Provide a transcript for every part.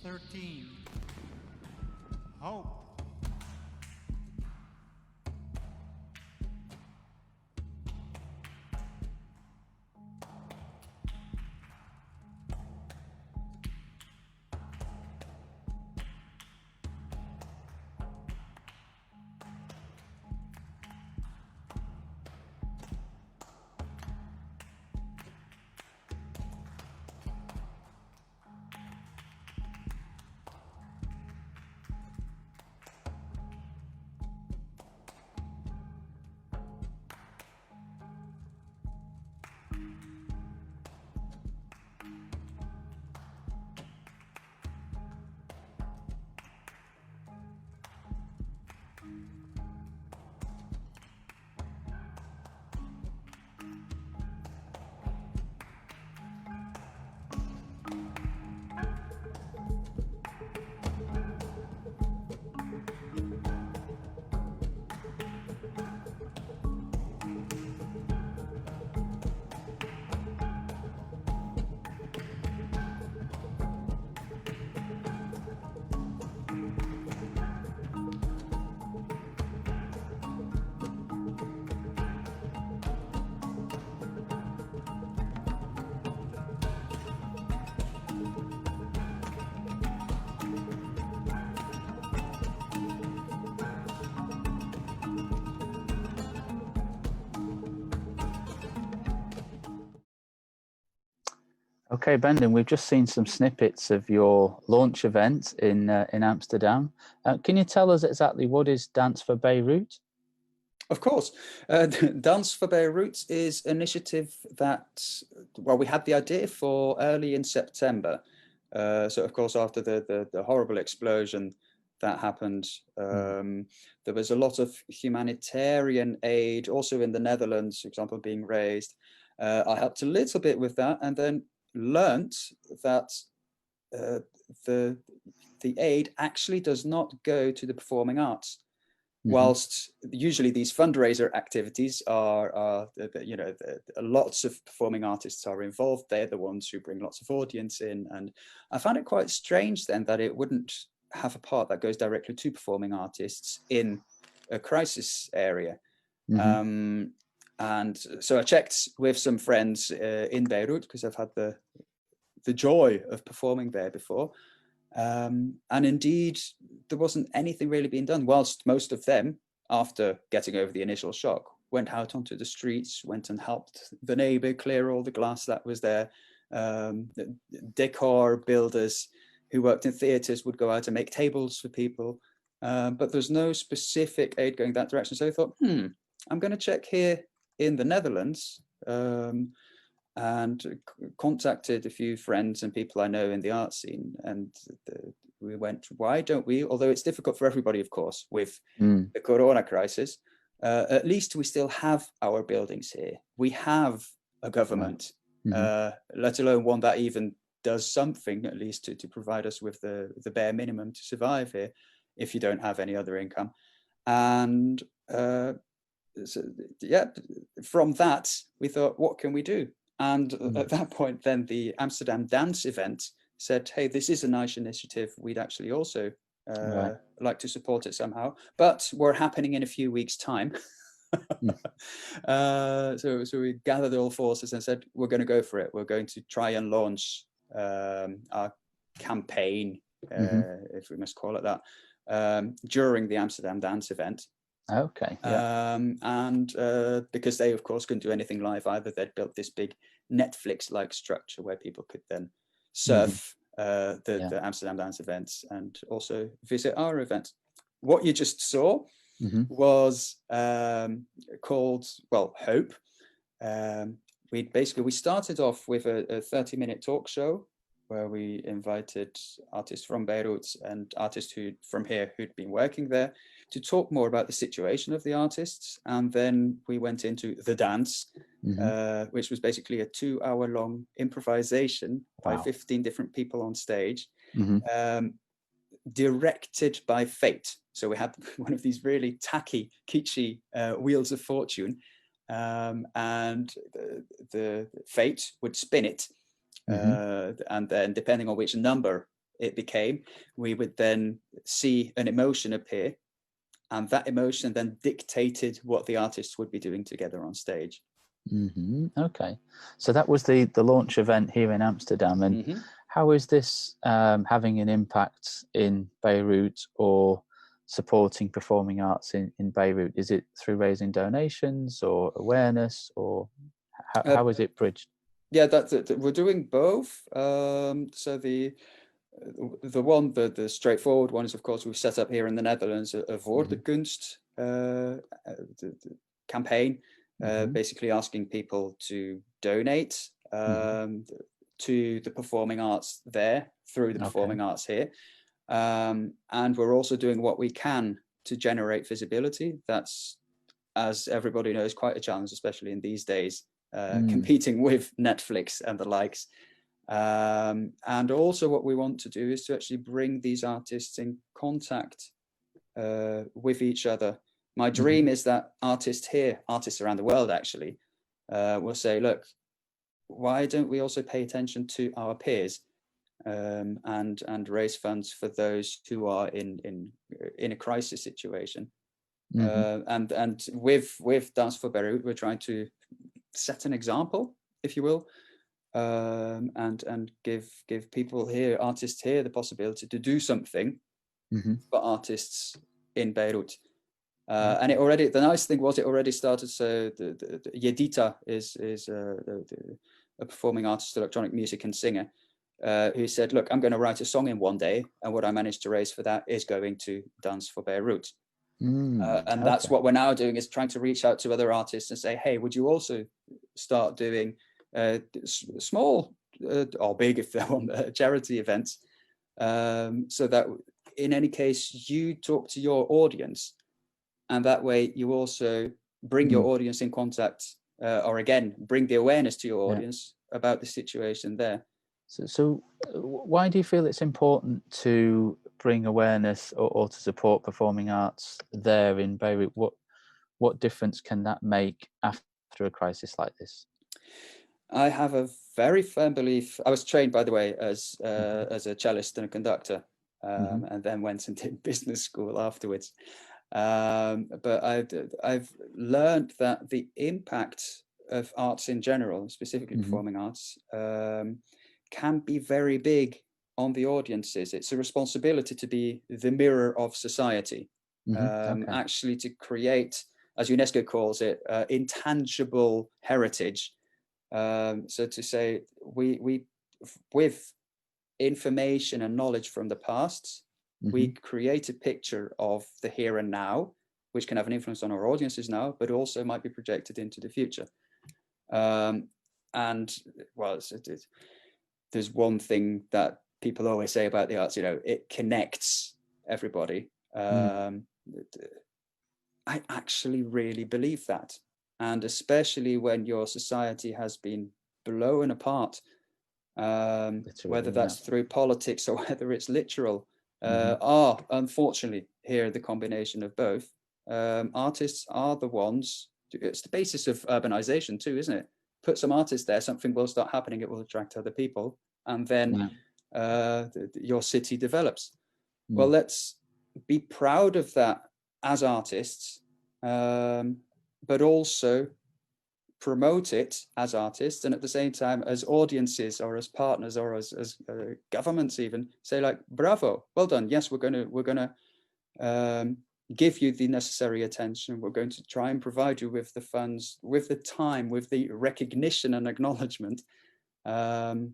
13. Hope. Okay, Brendan, we've just seen some snippets of your launch event in Amsterdam. Can you tell us exactly what is Dance for Beirut? Of course. Dance for Beirut is an initiative that, well, we had the idea for early in September. So, of course, after the horrible explosion that happened, there was a lot of humanitarian aid, also in the Netherlands, for example, being raised. I helped a little bit with that, and then learnt that the aid actually does not go to the performing arts. Whilst usually these fundraiser activities are lots of performing artists are involved. They're the ones who bring lots of audience in. And I found it quite strange then that it wouldn't have a part that goes directly to performing artists in a crisis area. And so I checked with some friends in Beirut, because I've had the joy of performing there before. And indeed, there wasn't anything really being done, whilst most of them, after getting over the initial shock, went out onto the streets, went and helped the neighbor clear all the glass that was there. Decor builders who worked in theaters would go out and make tables for people. But there's no specific aid going that direction. So I thought, I'm going to check here in the Netherlands, and contacted a few friends and people I know in the art scene. And we went, why don't we, although it's difficult for everybody, of course, with the Corona crisis, at least we still have our buildings here. We have a government, let alone one that even does something, at least to provide us with the bare minimum to survive here, if you don't have any other income. And so, yeah, from that, we thought, what can we do? And at that point, then the Amsterdam Dance event said, hey, this is a nice initiative. We'd actually also like to support it somehow, but we're happening in a few weeks' time. So we gathered all forces and said, we're going to go for it. We're going to try and launch our campaign, if we must call it that, during the Amsterdam Dance event. Okay. Yeah. And because they, of course, couldn't do anything live either, they'd built this big Netflix-like structure where people could then surf the Amsterdam Dance events and also visit our event. What you just saw was called, well, Hope. We started off with a 30-minute talk show where we invited artists from Beirut and artists from here who'd been working there to talk more about the situation of the artists. And then we went into the dance, which was basically a 2-hour-long improvisation by 15 different people on stage, directed by fate. So we had one of these really tacky, kitschy wheels of fortune, and the fate would spin it. And then depending on which number it became, we would then see an emotion appear, and that emotion then dictated what the artists would be doing together on stage. Okay, so that was the launch event here in Amsterdam, and how is this having an impact in Beirut or supporting performing arts in Beirut? Is it through raising donations or awareness, or how is it bridged? Yeah, we're doing both. So the straightforward one is, of course, we've set up here in the Netherlands a Woordenkunst campaign, basically asking people to donate to the performing arts there through the performing arts here. And we're also doing what we can to generate visibility. That's, as everybody knows, quite a challenge, especially in these days, competing with Netflix and the likes. And also what we want to do is to actually bring these artists in contact with each other. My dream is that artists around the world actually, will say, look, why don't we also pay attention to our peers and raise funds for those who are in a crisis situation? And with Dance for Beirut, we're trying to set an example, if you will, and give people here, artists here, the possibility to do something for artists in Beirut. And the nice thing was, it already started. So the Yedita is a performing artist, electronic music and singer, who said, look, I'm going to write a song in one day, and what I managed to raise for that is going to Dance for Beirut. And that's what we're now doing, is trying to reach out to other artists and say, hey, would you also start doing small or big, if they want, charity events, so that in any case you talk to your audience, and that way you also bring your audience in contact, or again, bring the awareness to your audience about the situation there. So why do you feel it's important to bring awareness or to support performing arts there in Beirut? What difference can that make after a crisis like this? I have a very firm belief. I was trained, by the way, as a cellist and a conductor, and then went and did business school afterwards. But I've learned that the impact of arts in general, specifically performing arts, can be very big on the audiences. It's a responsibility to be the mirror of society, actually to create, as UNESCO calls it, intangible heritage. So to say, we with information and knowledge from the past, we create a picture of the here and now, which can have an influence on our audiences now, but also might be projected into the future. And well, there's one thing that people always say about the arts, it connects everybody. I actually really believe that. And especially when your society has been blown apart, whether that's through politics or whether it's literal, are unfortunately here the combination of both. Artists are the ones, it's the basis of urbanization too, isn't it? Put some artists there, something will start happening, it will attract other people, and then your city develops. Well, let's be proud of that as artists, but also promote it as artists, and at the same time as audiences or as partners or as governments even say, like, bravo, well done, yes, we're gonna give you the necessary attention, we're going to try and provide you with the funds, with the time, with the recognition and acknowledgement, and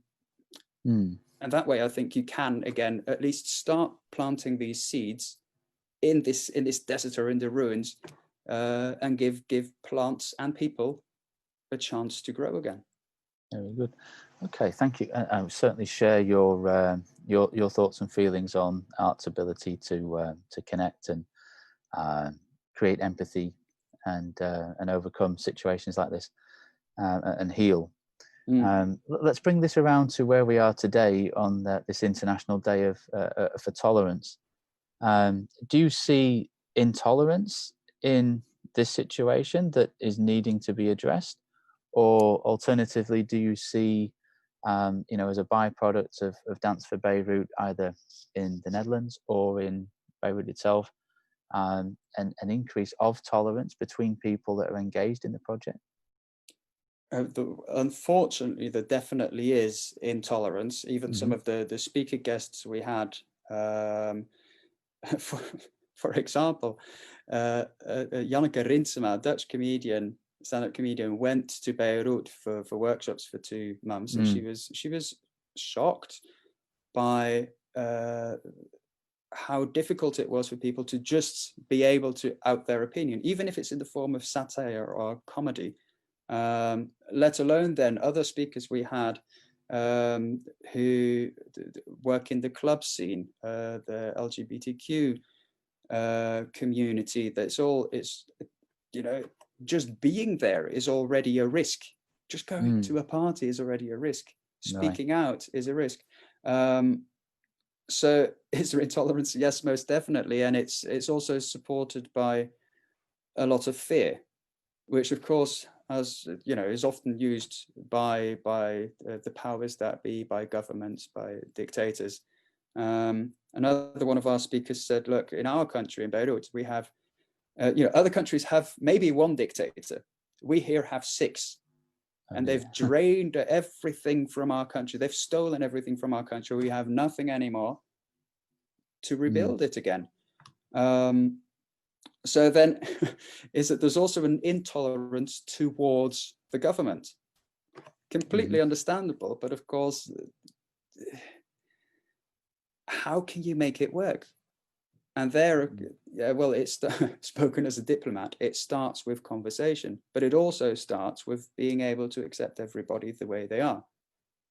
that way I think you can again at least start planting these seeds in this desert or in the ruins, and give plants and people a chance to grow again. Very good. Okay, thank you. I certainly share your thoughts and feelings on art's ability to connect and create empathy and overcome situations like this and heal. Let's bring this around to where we are today on this International Day for Tolerance. Do you see intolerance in this situation that is needing to be addressed? Or alternatively, do you see as a byproduct of Dance for Beirut, either in the Netherlands or in Beirut itself, an increase of tolerance between people that are engaged in the project? Unfortunately, there definitely is intolerance. Even some of the speaker guests we had, for example, Janneke Rinsema, a Dutch comedian, stand-up comedian, went to Beirut for workshops for 2 months, and she was shocked by how difficult it was for people to just be able to out their opinion, even if it's in the form of satire or comedy. Let alone then other speakers we had who work in the club scene, the LGBTQ community. Just being there is already a risk. Just going to a party is already a risk. Speaking out is a risk. So is there intolerance? Yes, most definitely. And it's also supported by a lot of fear, which of course, as you know, is often used by the powers that be, by governments, by dictators. Another one of our speakers said, look, in our country, in Beirut, we have, other countries have maybe 1 dictator. We here have 6. And they've drained everything from our country. They've stolen everything from our country. We have nothing anymore to rebuild it again. So then is that there's also an intolerance towards the government. Completely understandable, but of course, how can you make it work? And there, well, it's spoken as a diplomat, it starts with conversation, but it also starts with being able to accept everybody the way they are,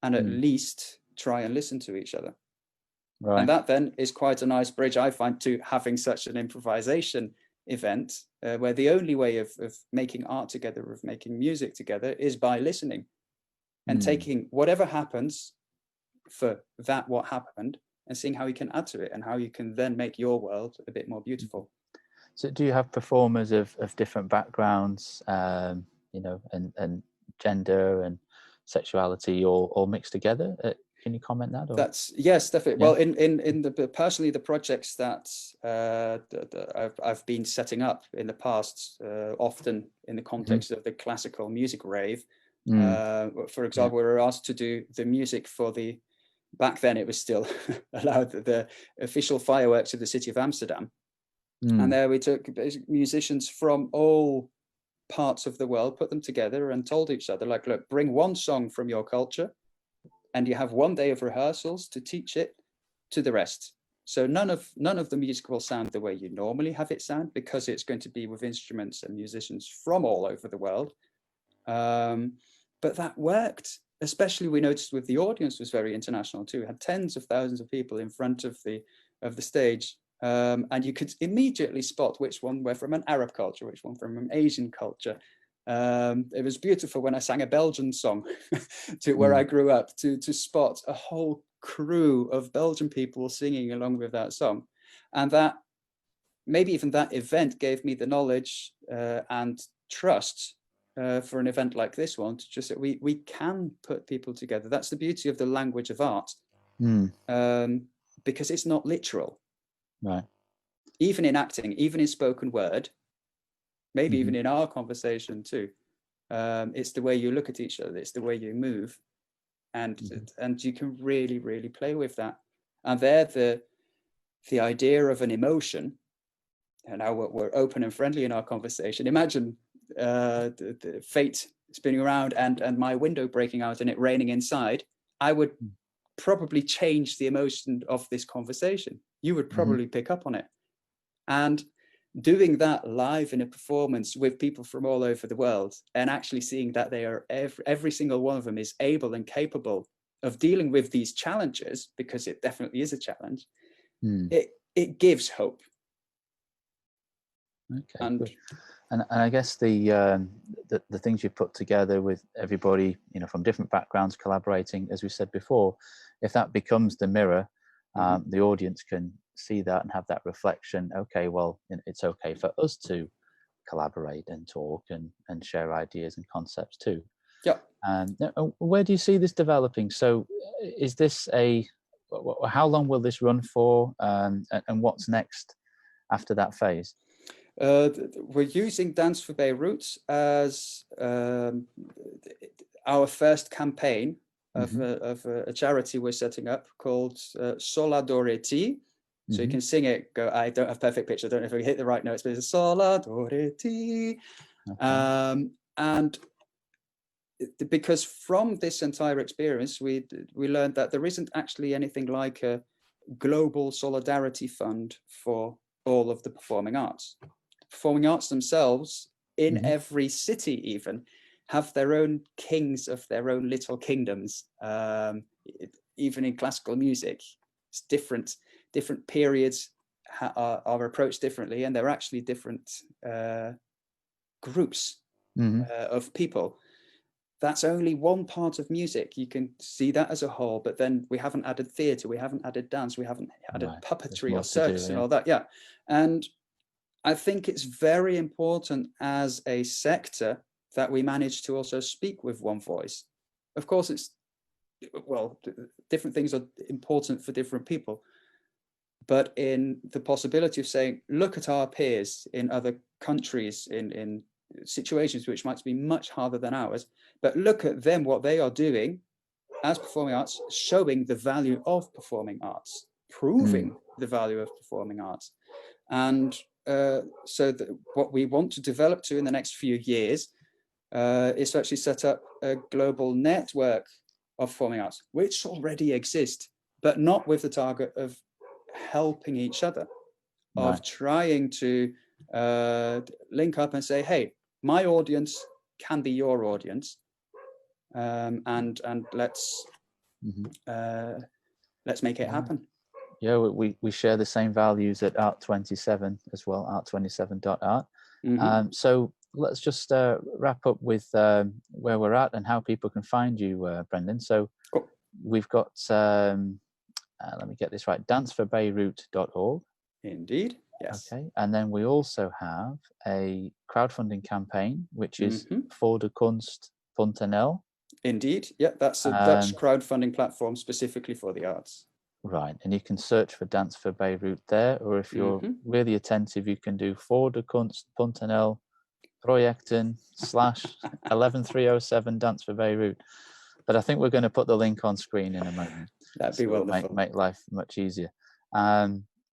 and at least try and listen to each other. Right. And that then is quite a nice bridge, I find, to having such an improvisation event, where the only way of making art together, of making music together, is by listening and taking whatever happens for that, what happened, and seeing how you can add to it and how you can then make your world a bit more beautiful. So do you have performers of different backgrounds, and gender and sexuality all mixed together? Can you comment that? Or? That's, yes, definitely. Yeah. Well, in the personally, the projects that I've been setting up in the past, often in the context of the classical music rave, for example, we were asked to do the music for the, back then it was still allowed, the official fireworks of the city of Amsterdam. And there we took musicians from all parts of the world, put them together and told each other, like, look, bring 1 song from your culture, and you have 1 day of rehearsals to teach it to the rest. So none of the music will sound the way you normally have it sound, because it's going to be with instruments and musicians from all over the world. But that worked. Especially, we noticed with the audience was very international too. It had tens of thousands of people in front of the stage, and you could immediately spot which one were from an Arab culture, which one from an Asian culture. It was beautiful when I sang a Belgian song to where I grew up, to spot a whole crew of Belgian people singing along with that song. And that, maybe even that event gave me the knowledge and trust for an event like this one, to just that we can put people together. That's the beauty of the language of art, because it's not literal. Right. Even in acting, even in spoken word, maybe even in our conversation too, it's the way you look at each other, it's the way you move, and you can really, really play with that. And there, the idea of an emotion, and now we're open and friendly in our conversation. Imagine the fate spinning around and my window breaking out and it raining inside. I would probably change the emotion of this conversation. You would probably pick up on it. And doing that live in a performance with people from all over the world, and actually seeing that they are every single one of them is able and capable of dealing with these challenges, because it definitely is a challenge, it gives hope. Okay. And I guess the things you put together with everybody, from different backgrounds collaborating, as we said before, if that becomes the mirror, the audience can see that and have that reflection. Okay, well, it's okay for us to collaborate and talk and share ideas and concepts too. Yeah. Now, where do you see this developing? So is this how long will this run for, and what's next after that phase? We're using Dance for Beirut as our first campaign of a charity we're setting up called Soladoreti. So you can sing it. Go. I don't have perfect pitch. I don't know if I hit the right notes, but it's Soladoreti. Okay. And because from this entire experience, we learned that there isn't actually anything like a global solidarity fund for all of the performing arts. Performing arts themselves, in every city even, have their own kings of their own little kingdoms. Even in classical music, it's different periods are approached differently, and they're actually different groups of people. That's only one part of music. You can see that as a whole, but then we haven't added theatre, we haven't added dance, we haven't added puppetry or circus and all that. Yeah. And I think it's very important as a sector that we manage to also speak with one voice. Of course, different things are important for different people, but in the possibility of saying, look at our peers in other countries, in situations which might be much harder than ours, but look at them, what they are doing as performing arts, showing the value of performing arts, proving the value of performing arts. And so what we want to develop to in the next few years is to actually set up a global network of performing arts, which already exist, but not with the target of helping each other, of trying to link up and say, hey, my audience can be your audience, and let's make it happen. Yeah, we share the same values at Art27 as well, art27.art. So let's just wrap up with where we're at and how people can find you, Brendan. So we've got, let me get this right, danceforbeirut.org. Indeed, yes. Okay, and then we also have a crowdfunding campaign, which is For de Kunst.nl. Indeed, yeah, that's a Dutch crowdfunding platform specifically for the arts. Right, and you can search for Dance for Beirut there, or if you're really attentive, you can do For de Kunst.nl projecten /11307 Dance for Beirut. But I think we're going to put the link on screen in a moment. That'd be wonderful. Make life much easier.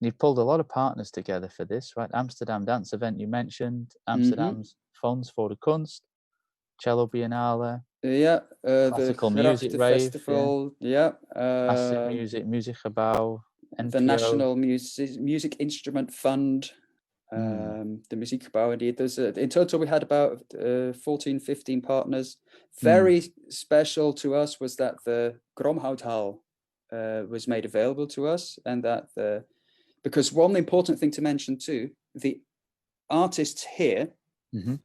You've pulled a lot of partners together for this, right? Amsterdam Dance Event you mentioned, Amsterdam's Fonds for de Kunst, Cello Biennale. Yeah, Classical Music Rave, Festival, yeah. Massive Music, Muziekgebouw, NPO. The National Music Instrument Fund, the Muziekgebouw, indeed. In total, we had about 14, 15 partners. Very special to us was that the Gromhouthal was made available to us, and that because one important thing to mention too, the artists here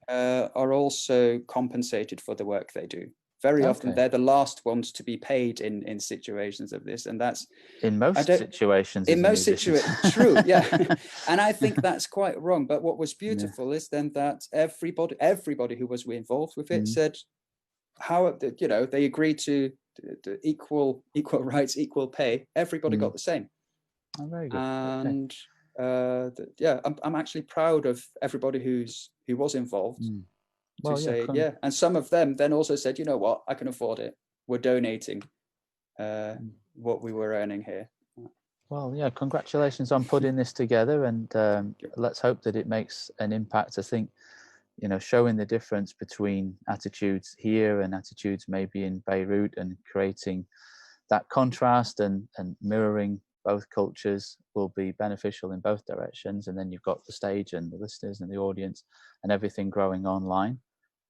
are also compensated for the work they do. Very often they're the last ones to be paid in situations of this, and that's in most situations. In most situations, true, yeah. And I think that's quite wrong. But what was beautiful is then that everybody who was involved with it said how they agreed to the equal rights, equal pay. Everybody got the same. Oh, very good. And I'm actually proud of everybody who was involved to say and some of them then also said, you know what, I can afford it, we're donating what we were earning here. Well, yeah, congratulations on putting this together, and let's hope that it makes an impact. I think, showing the difference between attitudes here and attitudes maybe in Beirut, and creating that contrast and mirroring both cultures will be beneficial in both directions. And then you've got the stage and the listeners and the audience and everything growing online.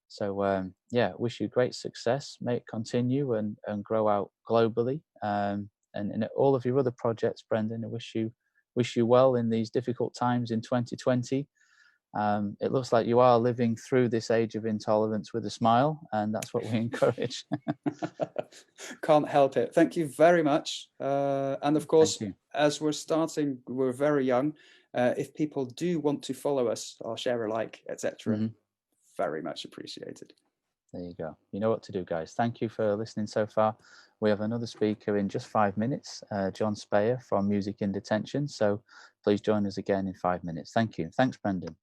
So wish you great success. May it continue and grow out globally. And in all of your other projects, Brendan, I wish you well in these difficult times in 2020. It looks like you are living through this age of intolerance with a smile, and that's what we encourage. Can't help it. Thank you very much. And of course, as we're very young. If people do want to follow us or share a like, etc., very much appreciated. There you go. You know what to do, guys. Thank you for listening so far. We have another speaker in just 5 minutes, John Speyer from Music in Detention. So please join us again in 5 minutes. Thank you. Thanks, Brendan.